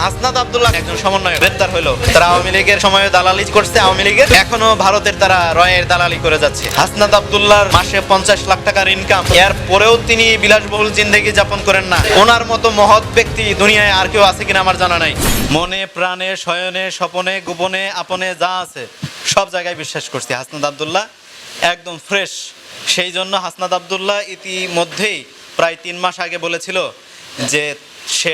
হাসনাত আব্দুল্লাহ একজন সমন্বয়ক গ্রেপ্তার হলো। তারা আওয়ামী লীগের সময় দালালি করছে, আওয়ামী লীগের এখনো ভারতের তারা রয়ের দালালি করে যাচ্ছে। হাসনাত আব্দুল্লাহর মাসে 50 লাখ টাকার ইনকাম, এর পরেও তিনি বিলাসবহুল জিন্দেগি যাপন করেন না। ওনার মতো মহৎ ব্যক্তি দুনিয়ায় আর কেউ আছে কিনা আমার জানা নাই। মনে প্রাণে শয়নে স্বপনে গোপনে আপনে যা আছে সব জায়গায় বিশ্বাস করছি হাসনাত আব্দুল্লাহ একদম ফ্রেশ। সেই জন্য হাসনাত আব্দুল্লাহ ইতিমধ্যেই প্রায় 3 মাস আগে বলেছিল যে সে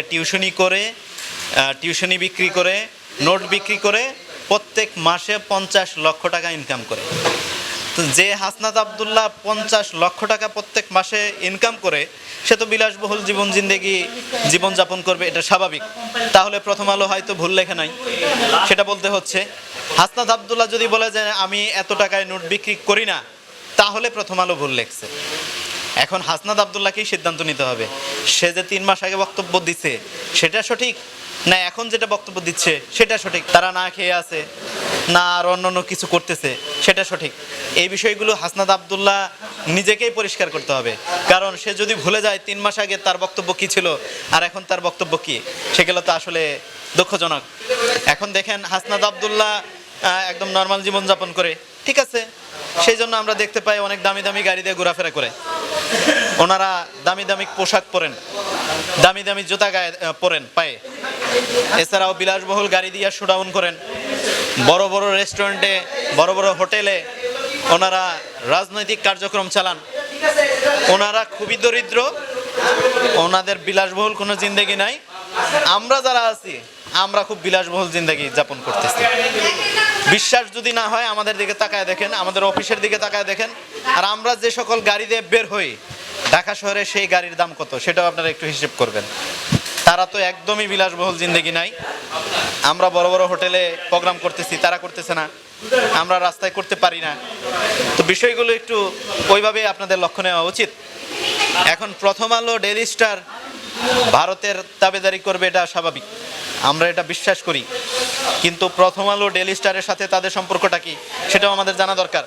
টিউশনি বিক্রি করে নোট বিক্রি করে প্রত্যেক মাসে 50 লক্ষ টাকা ইনকাম করে। তো যে হাসনাত আব্দুল্লাহ 50 লক্ষ টাকা প্রত্যেক মাসে ইনকাম করে সে তো বিলাসবহুল জীবনযাপন করবে, এটা স্বাভাবিক। তাহলে প্রথম আলো হয়তো ভুল লেখে নাই, সেটা বলতে হচ্ছে। হাসনাত আব্দুল্লাহ যদি বলে যে আমি এত টাকায় নোট বিক্রি করি না, তাহলে প্রথম আলো ভুল লেখছে। এখন হাসনাত আব্দুল্লাহকেই সিদ্ধান্ত নিতে হবে, সে যে 3 মাস আগে বক্তব্য দিচ্ছে সেটা সঠিক না এখন যেটা বক্তব্য দিচ্ছে সেটা সঠিক। তারা না খেয়ে আছে না আর অন্য কিছু করতেছে সেটা সঠিক। এই বিষয়গুলো হাসনাত আব্দুল্লাহ নিজেকেই পরিষ্কার করতে হবে। কারণ সে যদি ভুলে যায় 3 মাস আগে তার বক্তব্য কি ছিল আর এখন তার বক্তব্য কি, সেগুলো তো আসলে দুঃখজনক। এখন দেখেন হাসনাত আব্দুল্লাহ একদম নর্মাল জীবনযাপন করে, ঠিক আছে। সেই জন্য আমরা দেখতে পাই অনেক দামি দামি গাড়ি দিয়ে ঘোরাফেরা করে, ওনারা দামি দামি পোশাক পরেন, দামি দামি জুতা গায়ে পরেন পায়ে। এছাড়াও বিলাসবহুল গাড়ি দিয়ে শোডাউন করেন, বড় বড় রেস্টুরেন্টে বড় বড় হোটেলে ওনারা রাজনৈতিক কার্যক্রম চালান। ওনারা খুবই দরিদ্র, ওনাদের বিলাসবহুল কোনো জিন্দেগি নাই। আমরা যারা আছি আমরা খুব বিলাসবহুল জিন্দেগি যাপন করতেছি। বিশ্বাস যদি না হয় আমাদের দিকে তাকায় দেখেন, আমাদের অফিসের দিকে তাকায় দেখেন। আর আমরা যে সকল গাড়ি দিয়ে বের হই ঢাকা শহরে, সেই গাড়ির দাম কত সেটাও আপনারা একটু হিসেব করবেন। তারা তো একদমই বিলাসবহুল জিন্দেগি নাই। আমরা বড় বড় হোটেলে প্রোগ্রাম করতেছি, তারা করতেছে না। আমরা রাস্তায় করতে পারি না। তো বিষয়গুলো একটু ওইভাবে আপনাদের লক্ষ্য নেওয়া উচিত। এখন প্রথম আলো, ডেইলি স্টার ভারতের দাবেদারি করবে, এটা স্বাভাবিক, আমরা এটা বিশ্বাস করি। কিন্তু প্রথম আলো, ডেইলি স্টারের সাথে তাদের সম্পর্কটা কি সেটাও আমাদের জানা দরকার।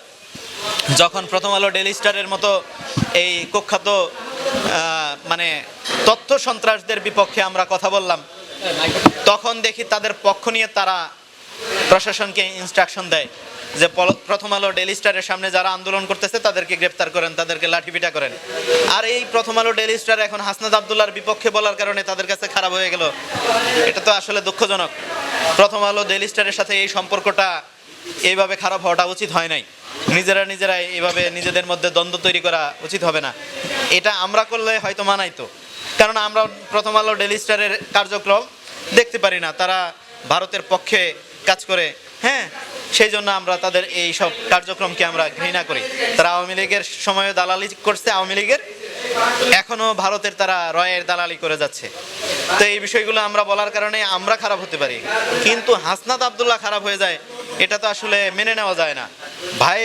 যখন প্রথম আলো, ডেইলি স্টারের মতো এই কুখ্যাত তথ্য সন্ত্রাসদের বিপক্ষে আমরা কথা বললাম, তখন দেখি তাদের পক্ষ নিয়ে তারা প্রশাসনকে ইনস্ট্রাকশন দেয় যে প্রথম আলো, ডেইলি স্টারের সামনে যারা আন্দোলন করতেছে তাদেরকে গ্রেপ্তার করেন, তাদেরকে লাঠিপিটা করেন। আর এই প্রথম আলো, ডেইলি স্টার এখন হাসনাত আব্দুল্লাহর বিপক্ষে বলার কারণে তাদের কাছে খারাপ হয়ে গেল। এটা তো আসলে দুঃখজনক। প্রথম আলো, ডেইলি স্টারের সাথে এই সম্পর্কটা এইভাবে খারাপ হওয়াটা উচিত হয় নাই। নিজেরাই এইভাবে নিজেদের মধ্যে দ্বন্দ্ব তৈরি করা উচিত হবে না। এটা আমরা করলে হয়তো মানাইতো, কারণ আমরা প্রথম আলো, ডেইলি স্টারের কার্যক্রম দেখতে পারি না, তারা ভারতের পক্ষে কাজ করে। হ্যাঁ, সেই জন্য আমরা তাদের এই সব কার্যক্রমকে আমরা ঘৃণা করি। তারা আওয়ামী লীগের সময় দালালি করছে, আওয়ামী লীগের এখনো ভারতের তারা রয়ের দালালি করে যাচ্ছে। তো এই বিষয়গুলো আমরা বলার কারণে আমরা খারাপ হতে পারি, কিন্তু হাসনাত আব্দুল্লাহ খারাপ হয়ে যায়, এটা তো আসলে মেনে নেওয়া যায় না। ভাই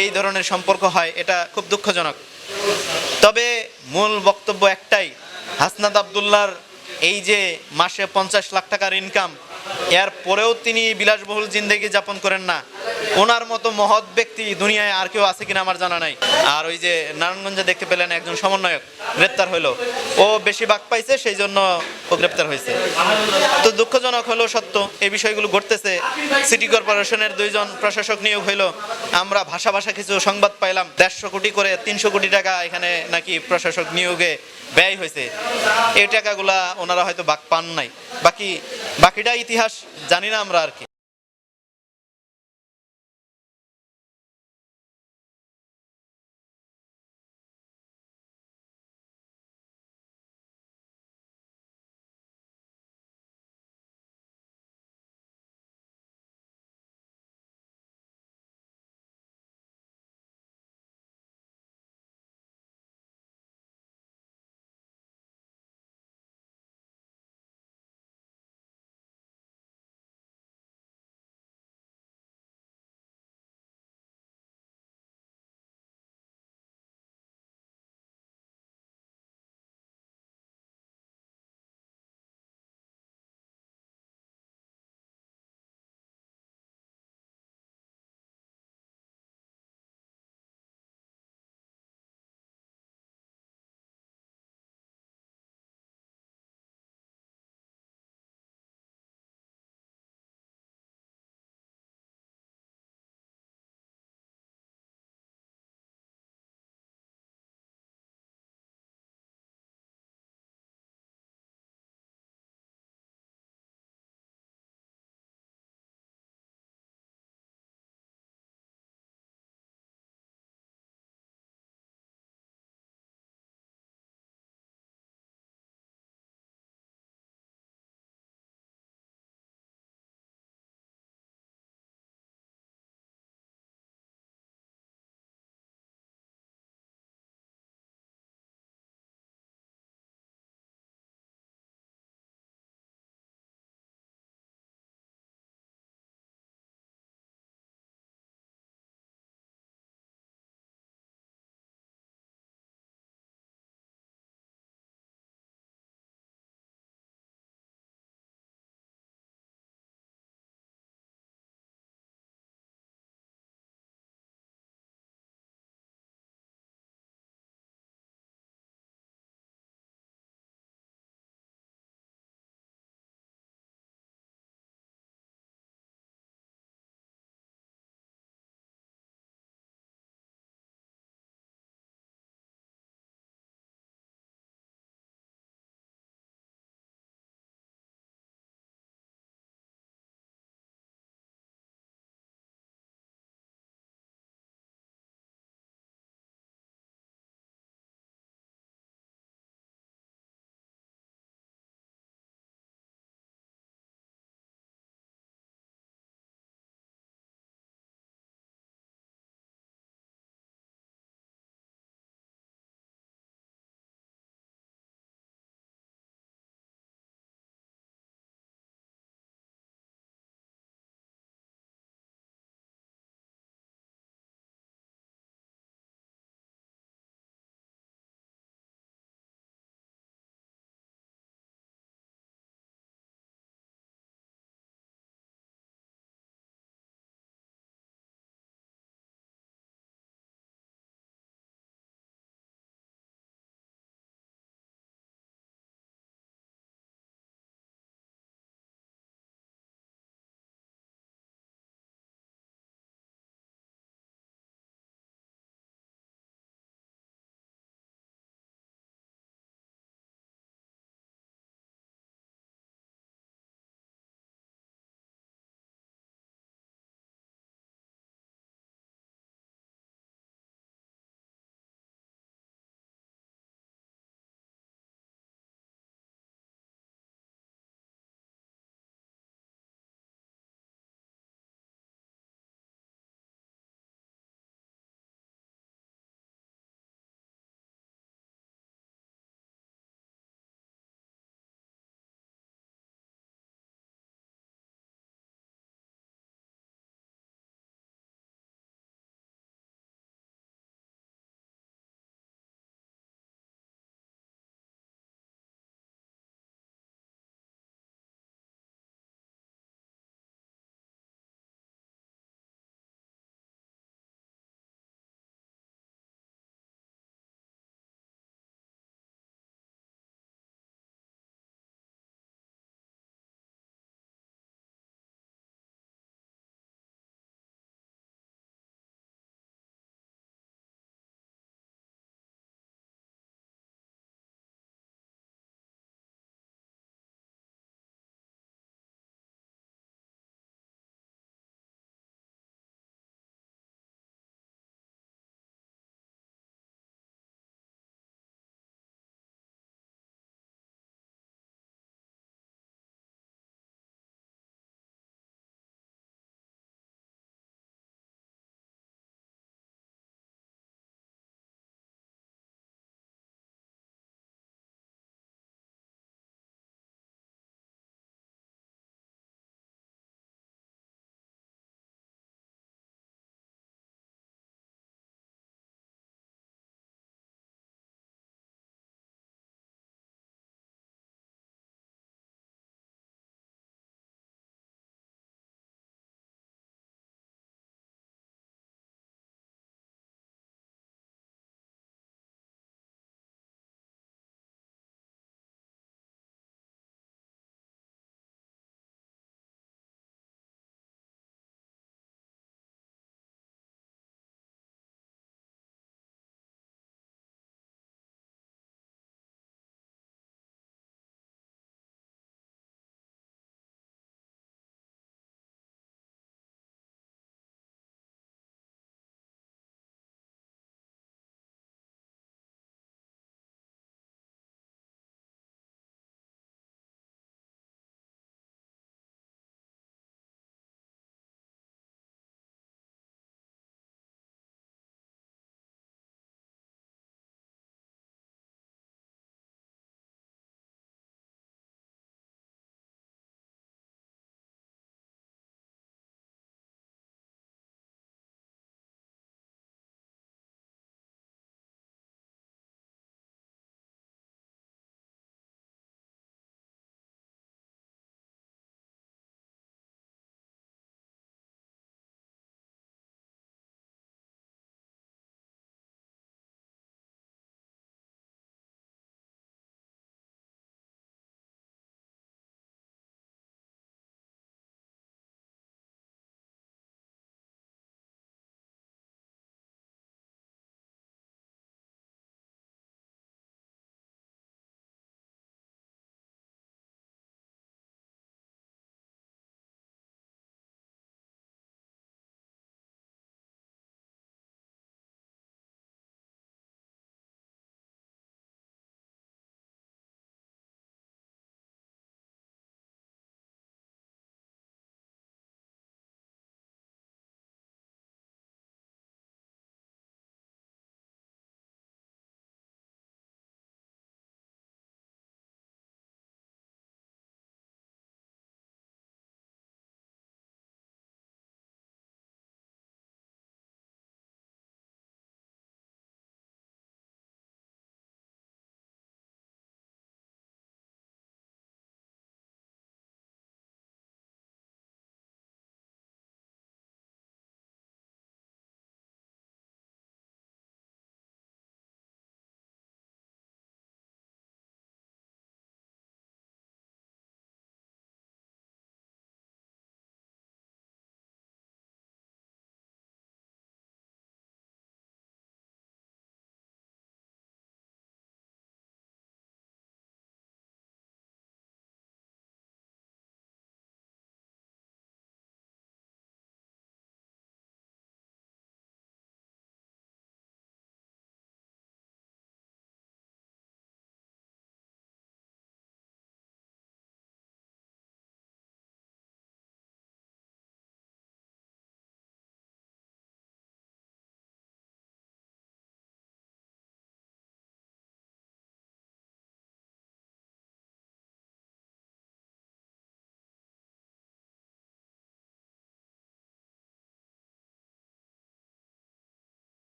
এই ধরনের সম্পর্ক হয়, এটা খুব দুঃখজনক। তবে মূল বক্তব্য একটাই, হাসনাত আব্দুল্লাহর এই যে মাসে 50 লাখ টাকার ইনকাম, এর পরেও তিনি বিলাসবহুল জিন্দেগি যাপন করেন না। ওনার মতো মহৎ ব্যক্তি দুনিয়ায় আর কেউ আছে কিনা আমার জানা নাই। আর ওই যে নারায়ণগঞ্জে দেখতে পেলেন একজন সমন্বয়ক গ্রেপ্তার হলো, ও বেশি বাক পাইছে, সেই জন্য ও গ্রেপ্তার হয়েছে। তো দুঃখজনক হলো সত্য, এই বিষয়গুলো ঘটতেছে। সিটি কর্পোরেশনের 2 জন প্রশাসক নিয়োগ হইলো, আমরা ভাষা কিছু সংবাদ পাইলাম 150 কোটি করে 300 কোটি টাকা এখানে নাকি প্রশাসক নিয়োগে ব্যয় হয়েছে। এই টাকাগুলা ওনারা হয়তো বাক পান নাই, বাকিটা ইতিহাস জানি না আমরা আর কি।